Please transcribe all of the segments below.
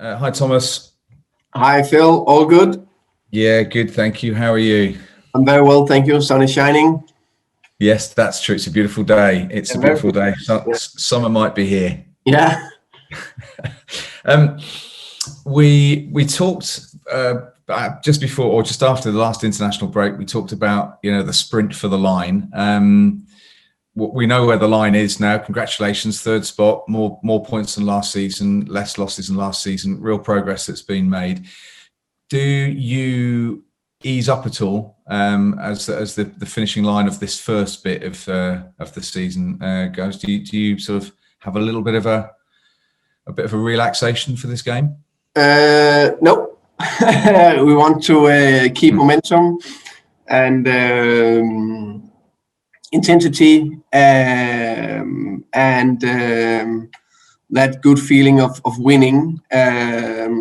Hi, Thomas. Hi, Phil. All good? Yeah, good. Thank you. How are you? I'm very well, thank you. Sun is shining. Yes, that's true. It's a beautiful day. It's Yeah, a very beautiful good. day. Yeah. Summer might be here. Yeah. Um, we talked just before or just after the last international break. We talked about the sprint for the line. We know where the line is now. Congratulations, third spot, more points than last season, less losses than last season. Real progress that's been made. Do you ease up at all as the finishing line of this first bit of the season goes? Do you sort of have a little bit of a relaxation for this game? No. We want to keep momentum and intensity and that good feeling of winning.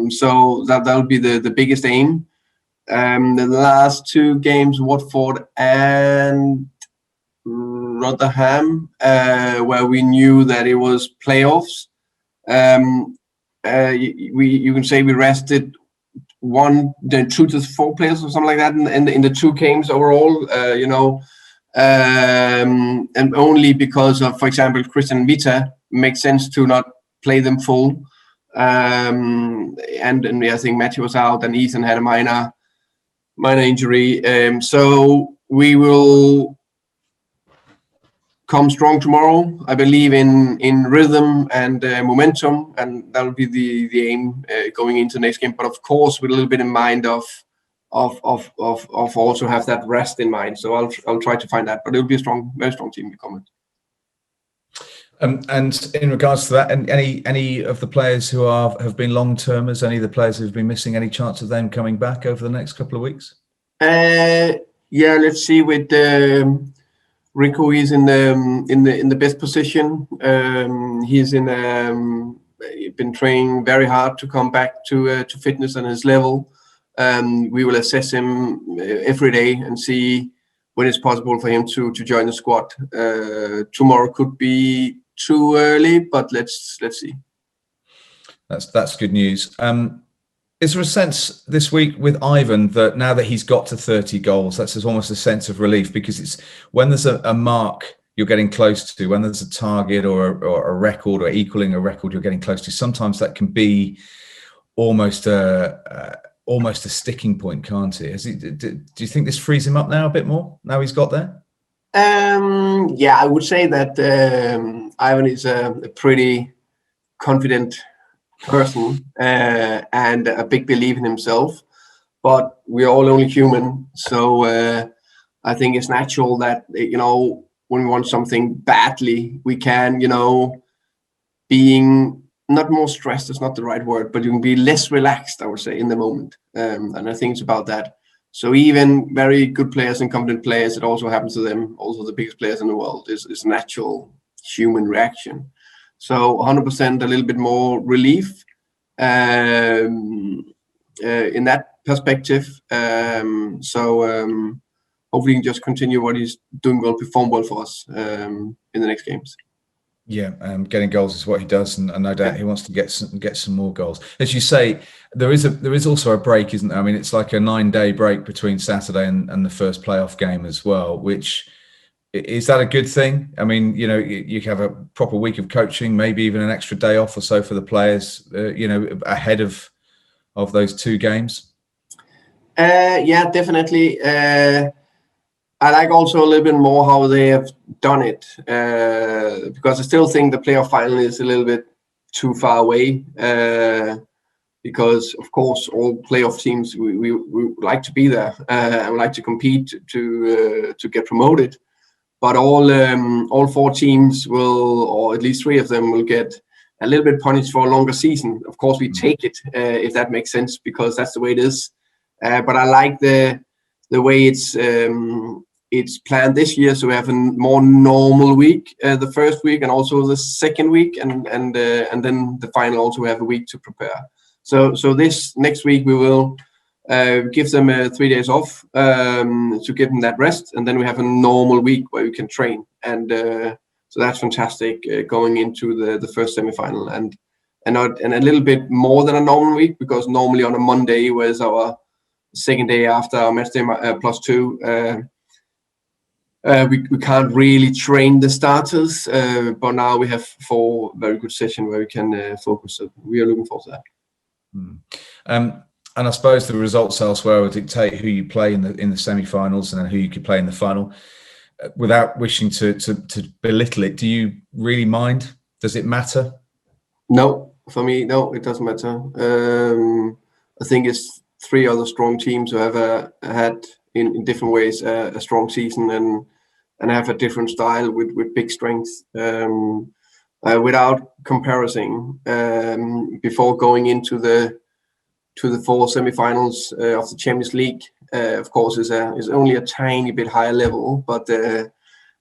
So that'll be the biggest aim. The last two games, Watford and Rotherham, where we knew that it was playoffs. You can say we rested two to four players or something like that in the two games overall. And only because of, for example, Christian Vita makes sense to not play them full. And I think Matthew was out and Ethan had a minor injury. So we will come strong tomorrow. I believe in rhythm and momentum, and that'll be the aim going into next game. But of course, with a little bit in mind of also have that rest in mind. So I'll try to find that, but it'll be a very strong team we come with. And in regards to that, and any of the players who have been long termers, any of the players who've been missing, any chance of them coming back over the next couple of weeks? Yeah, let's see. With Rico, he's in the best position. He's been training very hard to come back to fitness and his level. We will assess him every day and see when it's possible for him to join the squad. Tomorrow could be too early, but let's see. That's good news. Is there a sense this week with Ivan that now that he's got to 30 goals, that's almost a sense of relief, because it's when there's a mark you're getting close to, when there's a target or a record or equaling a record you're getting close to, sometimes that can be almost a sticking point, can't it? Do you think this frees him up now a bit more, now he's got there? Yeah, I would say that Ivan is a pretty confident person and a big believer in himself, but we're all only human. So I think it's natural that, when we want something badly, we can, being not more stressed is not the right word, but you can be less relaxed, I would say, in the moment. And I think it's about that. So even very good players and confident players, it also happens to them, also the biggest players in the world, is natural human reaction. So 100% a little bit more relief in that perspective. So hopefully he can just continue what he's doing well, perform well for us in the next games. Yeah, getting goals is what he does, and no doubt he wants to get some more goals. As you say, there is also a break, isn't there? I mean, it's like a 9-day break between Saturday and the first playoff game as well. Which, is that a good thing? I mean, you have a proper week of coaching, maybe even an extra day off or so for the players, ahead of those two games. Yeah, definitely. I like also a little bit more how they have done it, because I still think the playoff final is a little bit too far away. Because of course all playoff teams we like to be there and like to compete to get promoted, but all four teams will, or at least three of them, will get a little bit punished for a longer season. Of course, we take it if that makes sense, because that's the way it is. But I like the way it's planned this year, so we have a more normal week, the first week and also the second week, and then the final also we have a week to prepare. So this next week we will give them 3 days off to give them that rest, and then we have a normal week where we can train, and so that's fantastic going into the first semi-final. And and a little bit more than a normal week, because normally on a Monday was our second day after our match day +2. We can't really train the starters, but now we have 4 very good sessions where we can focus. So we are looking forward to that. And I suppose the results elsewhere will dictate who you play in the semi-finals and then who you could play in the final. Without wishing to belittle it, do you really mind? Does it matter? No, for me, no, it doesn't matter. I think it's 3 other strong teams who have had in different ways a strong season and have a different style with big strengths. Without comparison, before going into the 4 semi-finals of the Champions League, of course, is only a tiny bit higher level, but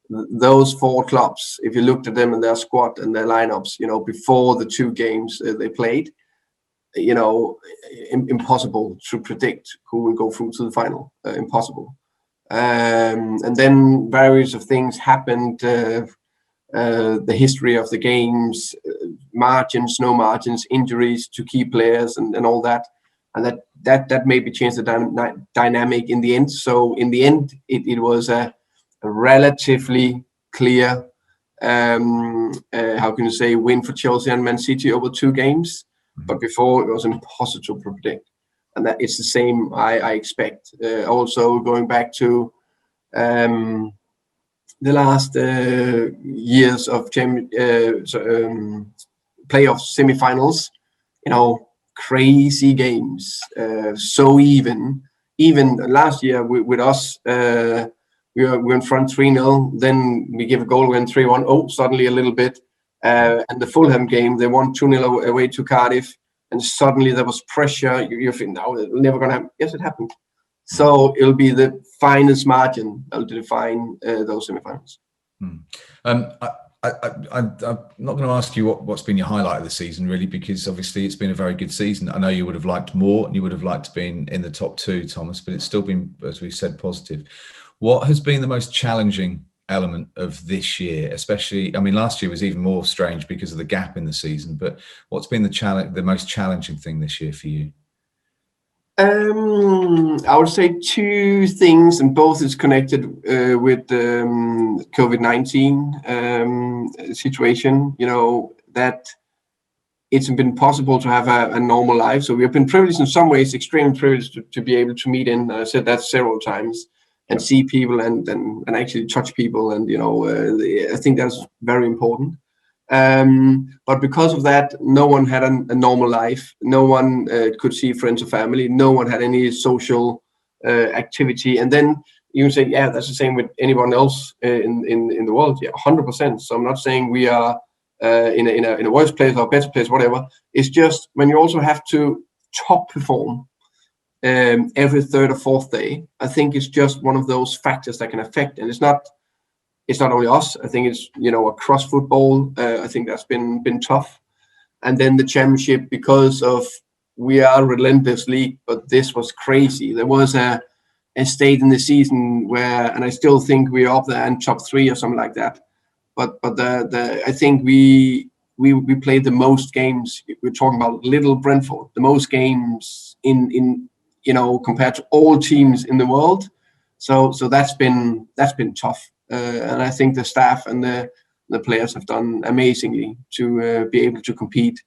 those 4 clubs, if you looked at them and their squad and their lineups, before the 2 games they played, impossible to predict who will go through to the final. Impossible. And then various of things happened. The history of the games, margins, no margins, injuries to key players, and all that. And that maybe changed the dynamic in the end. So in the end, it was a relatively clear, how can you say, win for Chelsea and Man City over 2 games. But before, it was impossible to predict. And that it's the same I expect. Also, going back to the last years of playoff semi-finals, crazy games, so even last year with us, we were in front 3-0, then we give a goal, win 3-1, suddenly a little bit, and the Fulham game, they won 2-0 away to Cardiff, and suddenly there was pressure. You think, now it's never going to happen. Yes, it happened. So it'll be the finest margin that will define those semi-finals. I'm not going to ask you what's been your highlight of the season, really, because obviously it's been a very good season. I know you would have liked more and you would have liked to be in the top 2, Thomas, but it's still been, as we said, positive. What has been the most challenging element of this year, especially? I mean, last year was even more strange because of the gap in the season, but what's been the most challenging thing this year for you? I would say 2 things, and both is connected with the COVID-19 situation. That it's been possible to have a normal life. So we have been privileged in some ways, extremely privileged to be able to meet in. I said that several times, and see people and actually touch people, and I think that's very important. But because of that, no one had a normal life. No one could see friends or family. No one had any social activity. And then you can say, yeah, that's the same with anyone else in the world. Yeah, 100%. So I'm not saying we are in a worse place or better place, whatever. It's just when you also have to top perform every 3rd or 4th day, I think it's just one of those factors that can affect. And it's not only us. I think it's across football. I think that's been tough. And then the championship, because of we are a relentless league, but this was crazy. There was a state in the season where, and I still think we're up there in top 3 or something like that. But I think we played the most games. We're talking about little Brentford, the most games in compared to all teams in the world. So that's been tough. And I think the staff and the players have done amazingly to be able to compete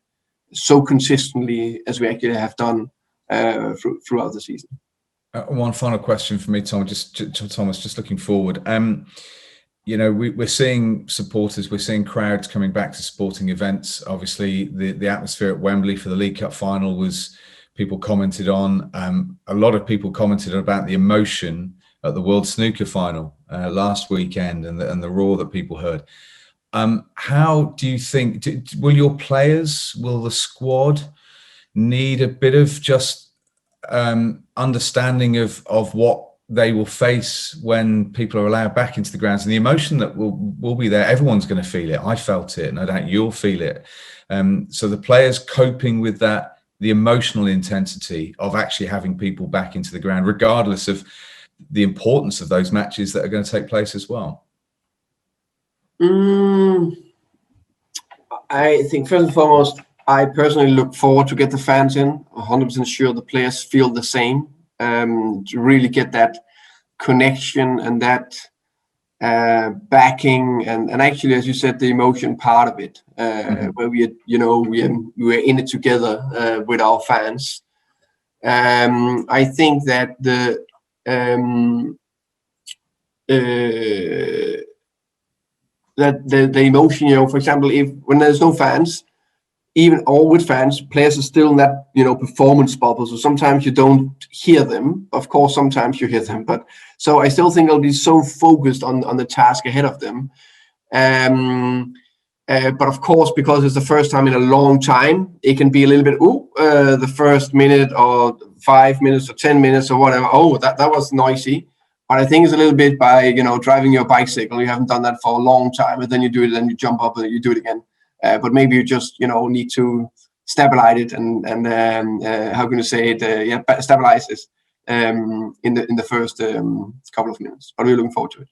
so consistently as we actually have done throughout the season. One final question for me, Tom. Thomas, just looking forward. We're seeing supporters, we're seeing crowds coming back to sporting events. Obviously, the atmosphere at Wembley for the League Cup final was, people commented on. A lot of people commented about the emotion at the World Snooker final last weekend and the roar that people heard. How do you think, will your players, will the squad need a bit of just understanding of what they will face when people are allowed back into the grounds, and the emotion that will be there? Everyone's going to feel it. I felt it, no doubt you'll feel it. So the players coping with that, the emotional intensity of actually having people back into the ground, regardless of the importance of those matches that are going to take place as well. I think first and foremost, I personally look forward to get the fans in. 100% sure the players feel the same. To really get that connection and that backing, and actually, as you said, the emotion part of it, where we are in it together with our fans. I think that the emotion, for example, if when there's no fans, even or with fans, players are still in that performance bubble. So sometimes you don't hear them. Of course, sometimes you hear them, but so I still think they'll be so focused on the task ahead of them. But of course, because it's the first time in a long time, it can be a little bit the first minute or 5 minutes or 10 minutes or whatever. Oh, that was noisy. But I think it's a little bit by driving your bicycle. You haven't done that for a long time, and then you do it, and you jump up and you do it again. But maybe you just need to stabilize it and how can you say it? Stabilize it in the first couple of minutes. But we're looking forward to it.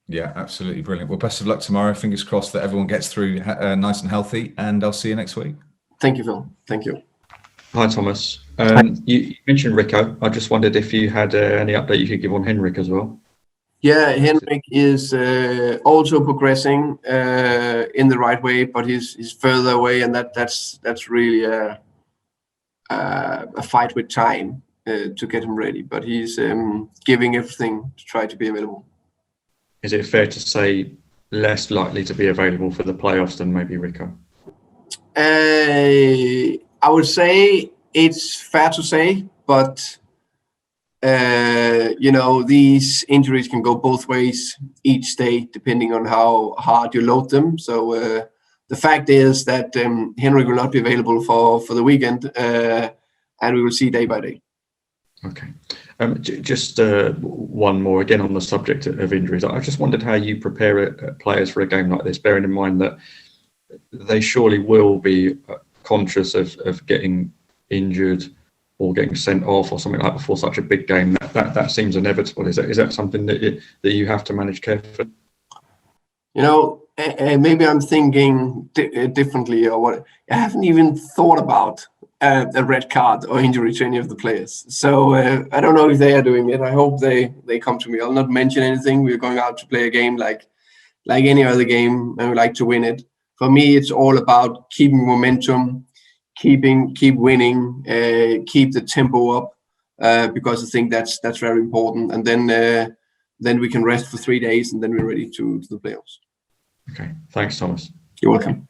Yeah, absolutely brilliant. Well, best of luck tomorrow. Fingers crossed that everyone gets through nice and healthy, and I'll see you next week. Thank you, Phil. Thank you. Hi, Thomas. You mentioned Rico. I just wondered if you had any update you could give on Henrik as well. Yeah, Henrik is also progressing in the right way, but he's further away, and that's really a fight with time to get him ready. But he's giving everything to try to be available. Is it fair to say less likely to be available for the playoffs than maybe Rico? I would say it's fair to say, but these injuries can go both ways each day, depending on how hard you load them. So the fact is that Henrik will not be available for the weekend, and we will see day by day. Okay. Just one more again on the subject of injuries. I just wondered how you prepare players for a game like this, bearing in mind that they surely will be conscious of getting injured or getting sent off or something like that before such a big game. That seems inevitable. Is that something that you have to manage carefully? Maybe I'm thinking differently, or what. I haven't even thought about a red card or injury to any of the players. So I don't know if they are doing it. I hope they come to me. I'll not mention anything. We're going out to play a game like any other game, and we like to win it. For me, it's all about keeping momentum, keep winning, keep the tempo up, because I think that's very important. And then we can rest for 3 days, and then we're ready to the playoffs. Okay, thanks, Thomas. You're welcome.